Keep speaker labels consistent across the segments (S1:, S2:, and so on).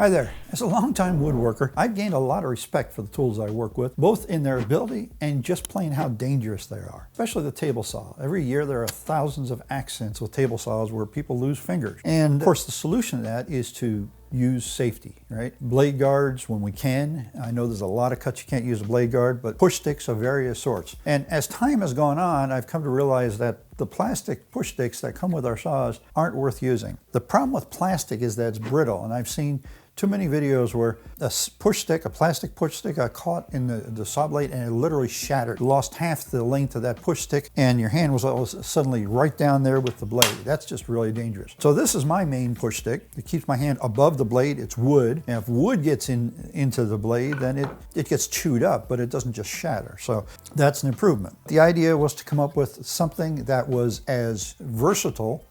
S1: Hi there. As a longtime woodworker, I've gained a lot of respect for the tools I work with, both in their ability and just plain how dangerous they are, especially the table saw. Every year there are thousands of accidents with table saws where people lose fingers. And of course the solution to that is to use safety, right? Blade guards when we can. I know there's a lot of cuts you can't use a blade guard, but push sticks of various sorts. And as time has gone on, I've come to realize that the plastic push sticks that come with our saws aren't worth using. The problem with plastic is that it's brittle, and I've seen too many videos where a push stick, a plastic push stick, got caught in the saw blade and it literally shattered. You lost half the length of that push stick and your hand was suddenly right down there with the blade. That's just really dangerous. So this is my main push stick. It keeps my hand above the blade. It's wood. And if wood gets into the blade, then it gets chewed up, but it doesn't just shatter. So that's an improvement. The idea was to come up with something that was as versatile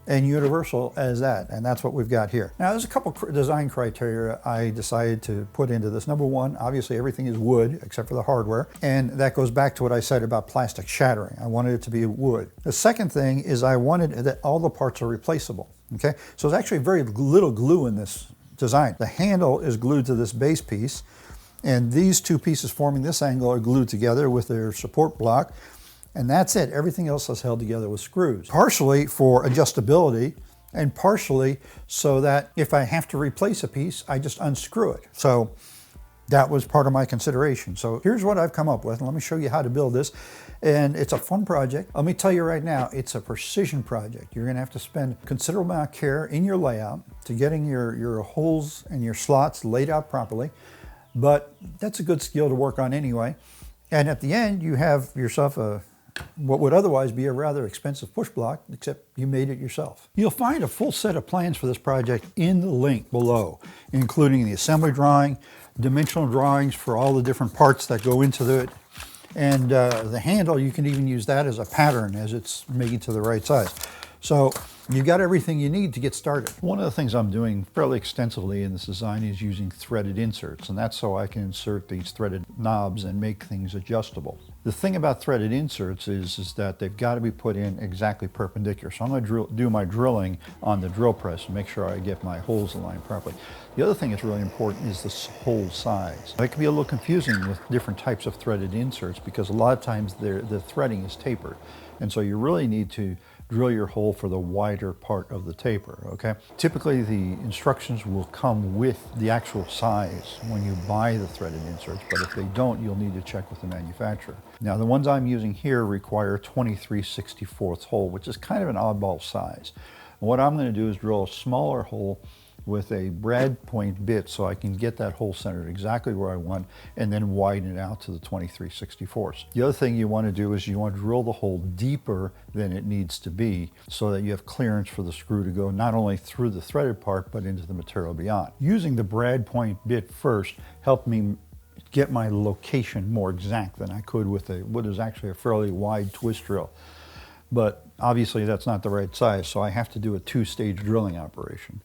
S1: and universal as that, and that's what we've got here. Now there's a couple design criteria I decided to put into this. Number one, obviously everything is wood except for the hardware, and that goes back to what I said about plastic shattering. I wanted it to be wood. The second thing is I wanted that all the parts are replaceable, okay? So there's actually very little glue in this design. The handle is glued to this base piece, and these two pieces forming this angle are glued together with their support block. And that's it. Everything else is held together with screws. Partially for adjustability and partially so that if I have to replace a piece, I just unscrew it. So that was part of my consideration. So here's what I've come up with. And let me show you how to build this. And it's a fun project. Let me tell you right now, it's a precision project. You're gonna have to spend a considerable amount of care in your layout to getting your holes and your slots laid out properly. But that's a good skill to work on anyway. And at the end, you have yourself what would otherwise be a rather expensive push block, except you made it yourself. You'll find a full set of plans for this project in the link below, including the assembly drawing, dimensional drawings for all the different parts that go into it, and the handle, you can even use that as a pattern as it's making to the right size. So you've got everything you need to get started. One of the things I'm doing fairly extensively in this design is using threaded inserts, and that's so I can insert these threaded knobs and make things adjustable. The thing about threaded inserts is that they've got to be put in exactly perpendicular. So I'm going to do my drilling on the drill press and make sure I get my holes aligned properly. The other thing that's really important is the hole size. It can be a little confusing with different types of threaded inserts because a lot of times the threading is tapered. And so you really need to drill your hole for the wider part of the taper, okay? Typically the instructions will come with the actual size when you buy the threaded inserts, but if they don't, you'll need to check with the manufacturer. Now the ones I'm using here require 23/64 hole, which is kind of an oddball size. And what I'm going to do is drill a smaller hole with a brad point bit so I can get that hole centered exactly where I want and then widen it out to the 23/64. The other thing you want to do is you want to drill the hole deeper than it needs to be so that you have clearance for the screw to go not only through the threaded part but into the material beyond. Using the brad point bit first helped me get my location more exact than I could with what is actually a fairly wide twist drill. But obviously that's not the right size, so I have to do a two-stage drilling operation.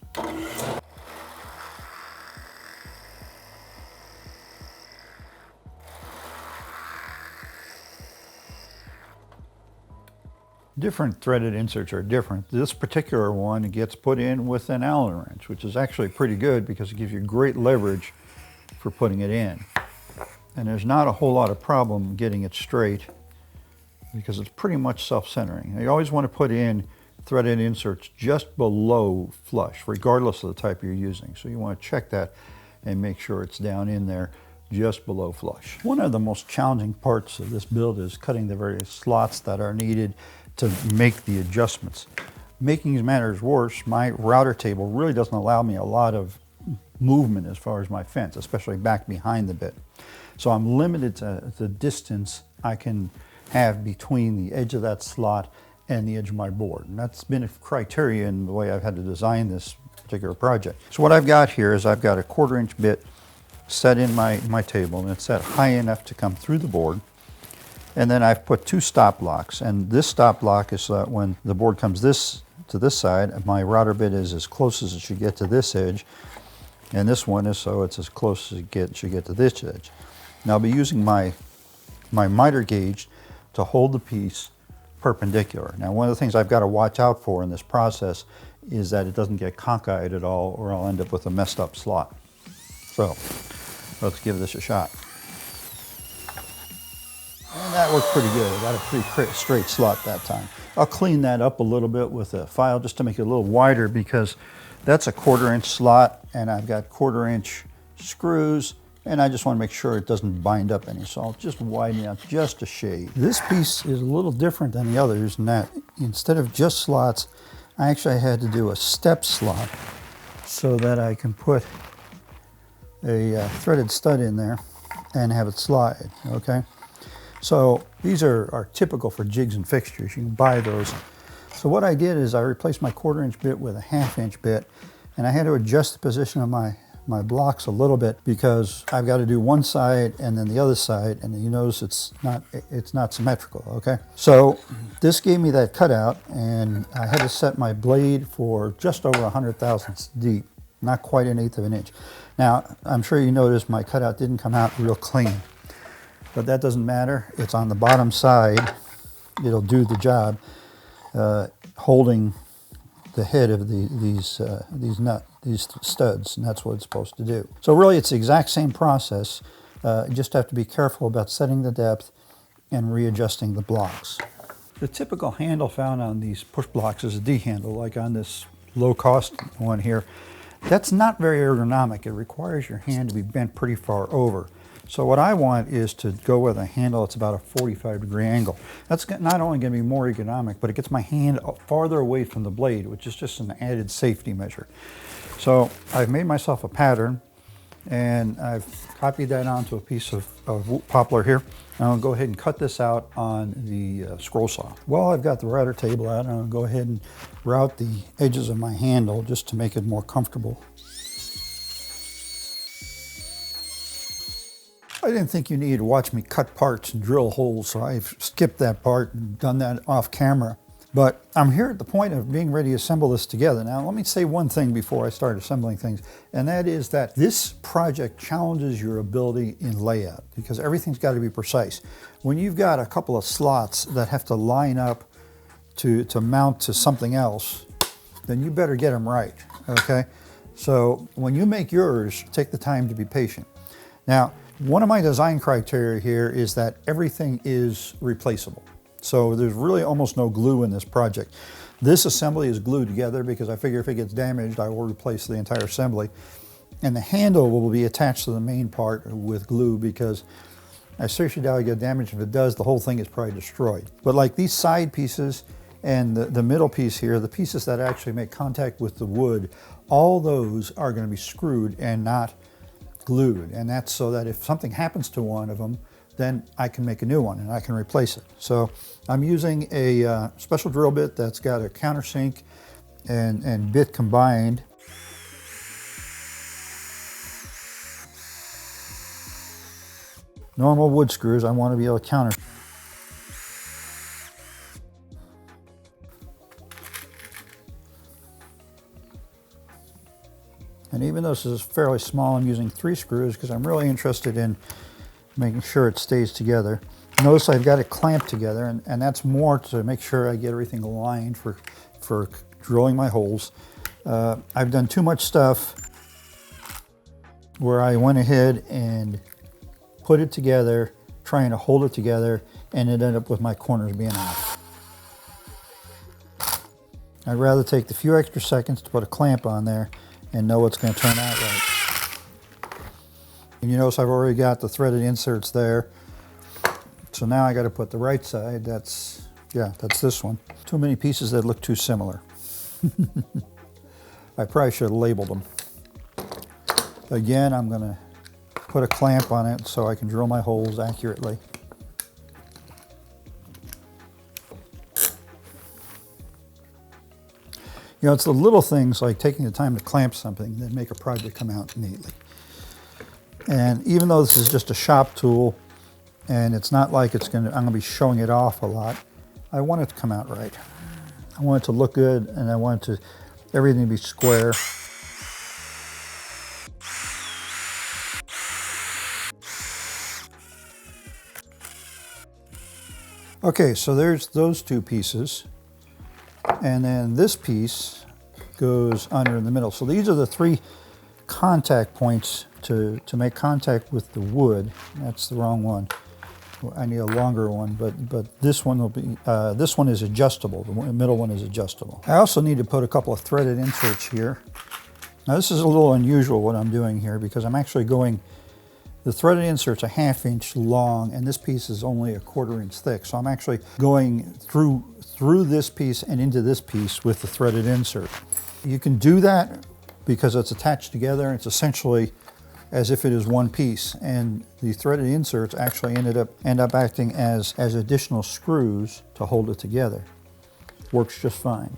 S1: Different threaded inserts are different. This particular one gets put in with an Allen wrench, which is actually pretty good because it gives you great leverage for putting it in. And there's not a whole lot of problem getting it straight because it's pretty much self-centering. You always want to put in threaded inserts just below flush, regardless of the type you're using. So you want to check that and make sure it's down in there just below flush. One of the most challenging parts of this build is cutting the various slots that are needed to make the adjustments. Making matters worse, my router table really doesn't allow me a lot of movement as far as my fence, especially back behind the bit. So I'm limited to the distance I can have between the edge of that slot and the edge of my board. And that's been a criteria in the way I've had to design this particular project. So what I've got here is I've got a 1/4 inch bit set in my table, and it's set high enough to come through the board. And then I've put 2 stop blocks, and this stop block is so that when the board comes to this side, my router bit is as close as it should get to this edge, and this one is so it's as close as it should get to this edge. Now I'll be using my miter gauge to hold the piece perpendicular. Now one of the things I've got to watch out for in this process is that it doesn't get cockeyed at all, or I'll end up with a messed up slot. So let's give this a shot. And that worked pretty good. I got a pretty straight slot that time. I'll clean that up a little bit with a file just to make it a little wider, because that's a 1/4 inch slot and I've got 1/4 inch screws, and I just want to make sure it doesn't bind up any. So I'll just widen it out just a shade. This piece is a little different than the others in that instead of just slots, I actually had to do a step slot so that I can put a threaded stud in there and have it slide, okay? So these are typical for jigs and fixtures. You can buy those. So what I did is I replaced my 1/4 inch bit with a 1/2 inch bit, and I had to adjust the position of my blocks a little bit because I've got to do one side and then the other side, and you notice it's not symmetrical, okay? So this gave me that cutout, and I had to set my blade for just over 100 thousandths deep, not quite 1/8 of an inch. Now, I'm sure you noticed my cutout didn't come out real clean, but that doesn't matter. It's on the bottom side. It'll do the job, holding the head of these studs, and that's what it's supposed to do. So really, it's the exact same process. You just have to be careful about setting the depth and readjusting the blocks. The typical handle found on these push blocks is a D handle, like on this low-cost one here. That's not very ergonomic. It requires your hand to be bent pretty far over. So what I want is to go with a handle that's about a 45-degree angle. That's not only going to be more ergonomic, but it gets my hand farther away from the blade, which is just an added safety measure. So I've made myself a pattern, and I've copied that onto a piece of poplar here. And I'll go ahead and cut this out on the scroll saw. Well, I've got the router table out, and I'll go ahead and route the edges of my handle just to make it more comfortable. I didn't think you needed to watch me cut parts and drill holes, so I've skipped that part and done that off camera. But I'm here at the point of being ready to assemble this together. Now, let me say one thing before I start assembling things, and that is that this project challenges your ability in layout, because everything's got to be precise. When you've got a couple of slots that have to line up to mount to something else, then you better get them right, okay? So when you make yours, take the time to be patient. Now, one of my design criteria here is that everything is replaceable. So there's really almost no glue in this project. This assembly is glued together because I figure if it gets damaged, I will replace the entire assembly. And the handle will be attached to the main part with glue, because I seriously doubt it get damaged. If it does, the whole thing is probably destroyed. But like these side pieces and the middle piece here, the pieces that actually make contact with the wood, all those are going to be screwed and not glued, and that's so that if something happens to one of them, then I can make a new one and I can replace it. So I'm using a special drill bit that's got a countersink and bit combined. Normal wood screws, I want to be able to counter. And even though this is fairly small, I'm using 3 screws because I'm really interested in making sure it stays together. Notice I've got it clamped together, and that's more to make sure I get everything aligned for drilling my holes. I've done too much stuff where I went ahead and put it together, trying to hold it together, and it ended up with my corners being off. I'd rather take the few extra seconds to put a clamp on there and know it's going to turn out right. And you notice I've already got the threaded inserts there. So now I got to put the right side. That's this one. Too many pieces that look too similar. I probably should have labeled them. Again, I'm going to put a clamp on it so I can drill my holes accurately. You know, it's the little things like taking the time to clamp something that make a project come out neatly. And even though this is just a shop tool, and it's not like I'm going to be showing it off a lot, I want it to come out right. I want it to look good, and I want everything to be square. Okay, so there's those 2 pieces. And then this piece goes under in the middle. So these are the 3 contact points to make contact with the wood. That's the wrong one. I need a longer one, but this one will be, this one is adjustable. The middle one is adjustable. I also need to put a couple of threaded inserts here. Now this is a little unusual what I'm doing here, because I'm actually going, the threaded insert's a 1/2 inch long and this piece is only a 1/4 inch thick. So I'm actually going through this piece and into this piece with the threaded insert. You can do that because it's attached together. It's essentially as if it is one piece, and the threaded inserts actually end up acting as additional screws to hold it together. Works just fine.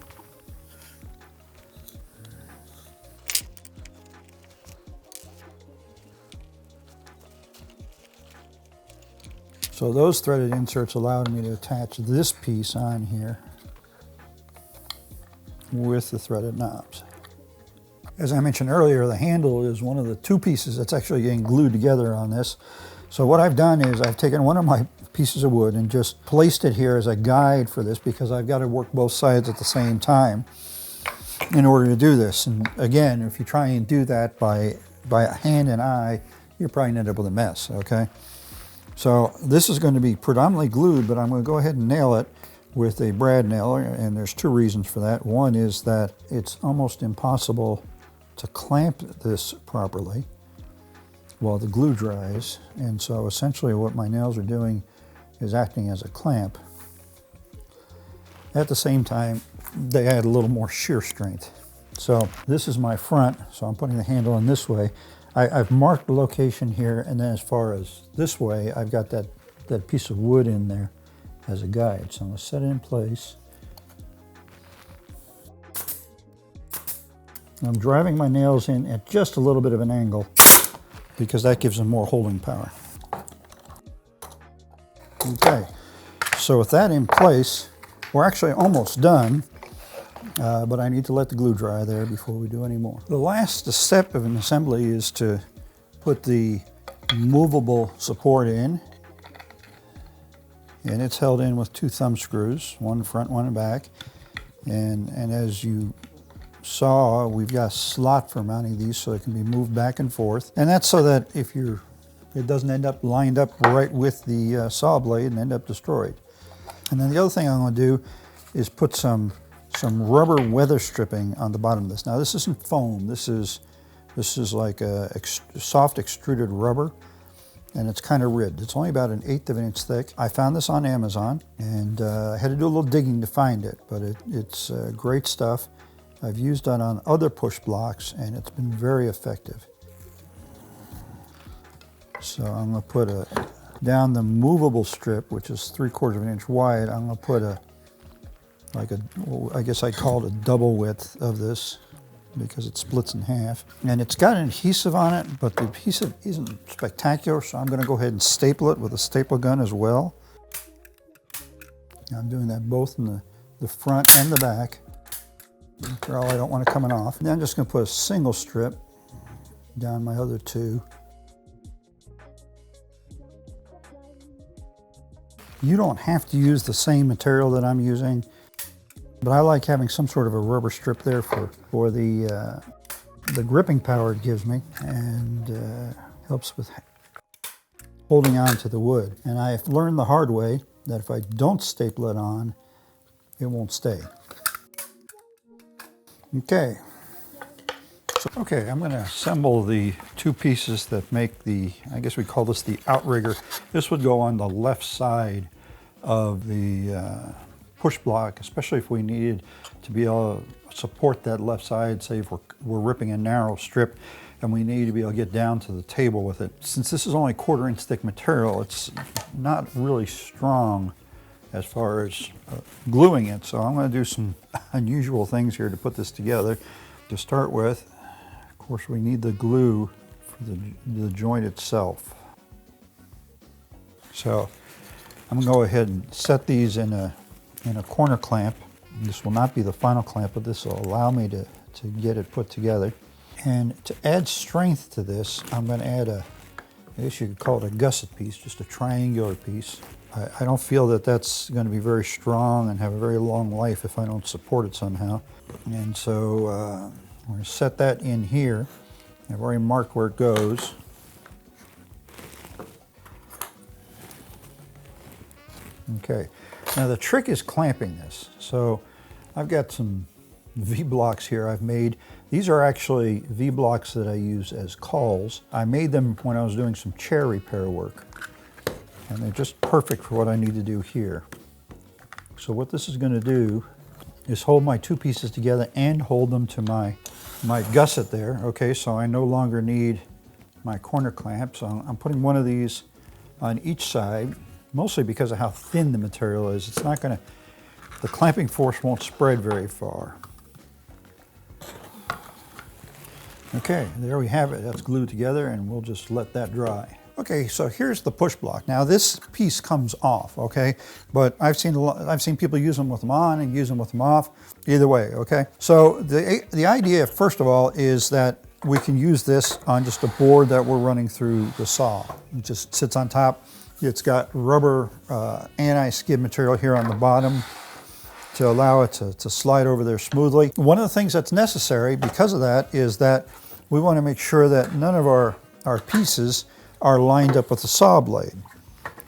S1: So those threaded inserts allowed me to attach this piece on here with the threaded knobs. As I mentioned earlier, the handle is one of the 2 pieces that's actually getting glued together on this. So what I've done is I've taken one of my pieces of wood and just placed it here as a guide for this, because I've got to work both sides at the same time in order to do this. And again, if you try and do that by hand and eye, you're probably going to end up with a mess, okay? So this is going to be predominantly glued, but I'm going to go ahead and nail it with a brad nailer, and there's 2 reasons for that. One is that it's almost impossible to clamp this properly while the glue dries, and so essentially what my nails are doing is acting as a clamp. At the same time, they add a little more shear strength. So this is my front, so I'm putting the handle in this way. I've marked the location here, and then as far as this way, I've got that piece of wood in there as a guide. So I'm going to set it in place. I'm driving my nails in at just a little bit of an angle because that gives them more holding power. Okay, so with that in place, we're actually almost done, but I need to let the glue dry there before we do any more. The last step of an assembly is to put the movable support in, and it's held in with 2 thumb screws, one front, one back, and as you saw, we've got a slot for mounting these so it can be moved back and forth, and that's so that it doesn't end up lined up right with the saw blade and end up destroyed. And then the other thing I'm going to do is put some rubber weather stripping on the bottom of this. Now this isn't foam, this is like a soft extruded rubber, and it's kind of ribbed. It's only about 1/8 of an inch thick. I found this on Amazon, and I had to do a little digging to find it, but it's great stuff. I've used it on other push blocks, and it's been very effective. So I'm going to put down the movable strip, which is 3/4 of an inch wide. I'm going to put I guess I'd call it a double width of this, because it splits in half. And it's got an adhesive on it, but the adhesive isn't spectacular, so I'm going to go ahead and staple it with a staple gun as well. I'm doing that both in the front and the back. After all, I don't want it coming off. And then I'm just going to put a single strip down my other 2. You don't have to use the same material that I'm using, but I like having some sort of a rubber strip there for the gripping power it gives me, and helps with holding on to the wood. And I've learned the hard way that if I don't staple it on, it won't stay. Okay. Okay, I'm going to assemble the 2 pieces that make I guess we call this the Outrigger. This would go on the left side of the push block, especially if we needed to be able to support that left side, say if we're ripping a narrow strip and we need to be able to get down to the table with it. Since this is only 1/4 inch thick material, it's not really strong as far as gluing it, so I'm going to do some unusual things here to put this together. To start with, of course, we need the glue for the joint itself. So I'm going to go ahead and set these in a corner clamp. This will not be the final clamp, but this will allow me to get it put together. And to add strength to this, I'm going to add I guess you could call it a gusset piece, just a triangular piece. I don't feel that that's going to be very strong and have a very long life if I don't support it somehow. And so I'm going to set that in here. I've already marked where it goes. Okay, now the trick is clamping this. So I've got some V-blocks here I've made. These are actually V-blocks that I use as cauls. I made them when I was doing some chair repair work. And they're just perfect for what I need to do here. So what this is going to do is hold my two pieces together and hold them to my gusset there. Okay, so I no longer need my corner clamp. So I'm putting one of these on each side, mostly because of how thin the material is. It's not going to, the clamping force won't spread very far. Okay, there we have it. That's glued together, and we'll just let that dry. Okay, so here's the push block. Now this piece comes off, okay? But I've seen people use them with them on and use them with them off. Either way, okay? So the idea, first of all, is that we can use this on just a board that we're running through the saw. It just sits on top. It's got rubber anti-skid material here on the bottom to allow it to slide over there smoothly. One of the things that's necessary because of that is that we want to make sure that none of our pieces are lined up with the saw blade.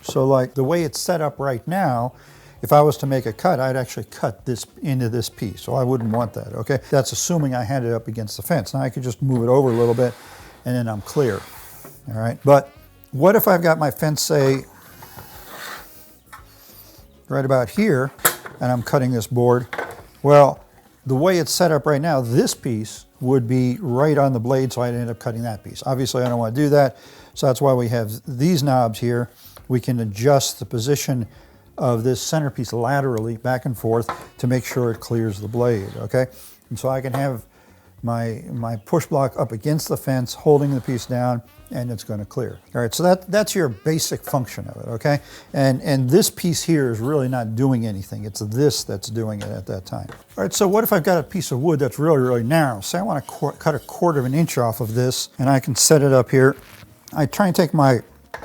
S1: So like the way it's set up right now, if I was to make a cut, I'd actually cut this into this piece. So I wouldn't want that, okay? That's assuming I had it up against the fence. Now I could just move it over a little bit and then I'm clear, all right? But what if I've got my fence, say, right about here, and I'm cutting this board? Well, the way it's set up right now, this piece would be right on the blade, so I'd end up cutting that piece. Obviously, I don't want to do that, so that's why we have these knobs here. We can adjust the position of this centerpiece laterally back and forth to make sure it clears the blade, okay? And so I can have my push block up against the fence, holding the piece down, and it's going to clear. All right, so that's your basic function of it, okay? And this piece here is really not doing anything. It's this that's doing it at that time. All right, so what if I've got a piece of wood that's really, really narrow? Say I want to cut a 1/4 of an inch off of this, and I can set it up here. I try and take my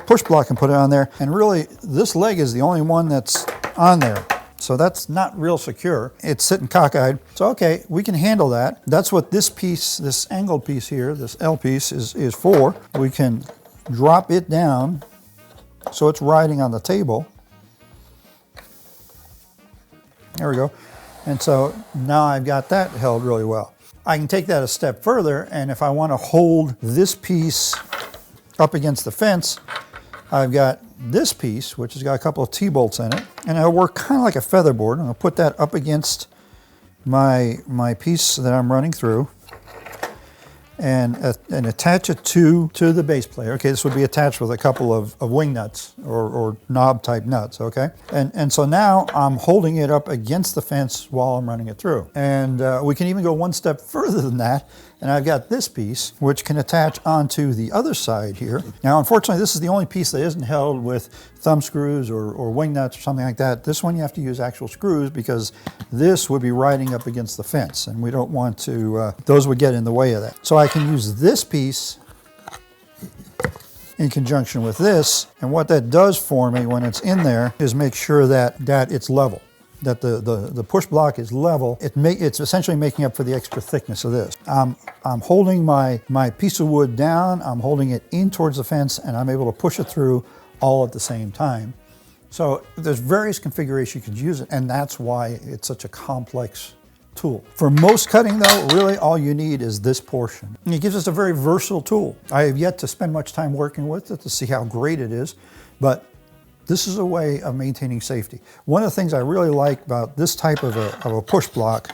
S1: push block and put it on there, and really this leg is the only one that's on there. So that's not real secure. It's sitting cockeyed. So okay, we can handle that. That's what this piece, this angled piece here, this L piece is for. We can drop it down so it's riding on the table. There we go. And so now I've got that held really well. I can take that a step further, and if I want to hold this piece up against the fence, I've got this piece, which has got a couple of T-bolts in it, and it'll work kind of like a feather board. I'm going to put that up against my piece that I'm running through and attach it to the base plate. Okay, this would be attached with a couple of wing nuts or knob type nuts, okay? And so now I'm holding it up against the fence while I'm running it through. And we can even go one step further than that, and I've got this piece which can attach onto the other side here. Now unfortunately this is the only piece that isn't held with thumb screws or wing nuts or something like that. This one you have to use actual screws because this would be riding up against the fence, and we don't want to, those would get in the way of that. So I can use this piece in conjunction with this, and what that does for me when it's in there is make sure that it's level, that the push block is level. It's essentially making up for the extra thickness of this. I'm holding my piece of wood down, I'm holding it in towards the fence, and I'm able to push it through all at the same time. So there's various configurations you could use it, and that's why it's such a complex tool. For most cutting though, really all you need is this portion. And it gives us a very versatile tool. I have yet to spend much time working with it to see how great it is, but this is a way of maintaining safety. One of the things I really like about this type of a push block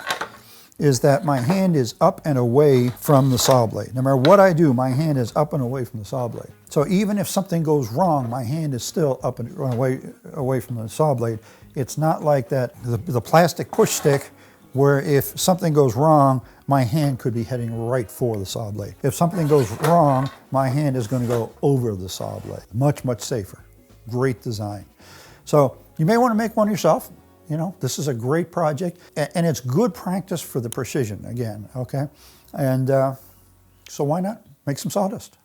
S1: is that my hand is up and away from the saw blade. No matter what I do, my hand is up and away from the saw blade. So even if something goes wrong, my hand is still up and away from the saw blade. It's not like that, the plastic push stick, where if something goes wrong, my hand could be heading right for the saw blade. If something goes wrong, my hand is going to go over the saw blade. Much, much safer. Great design. So you may want to make one yourself. You know, this is a great project, and it's good practice for the precision again, okay? And so why not make some sawdust?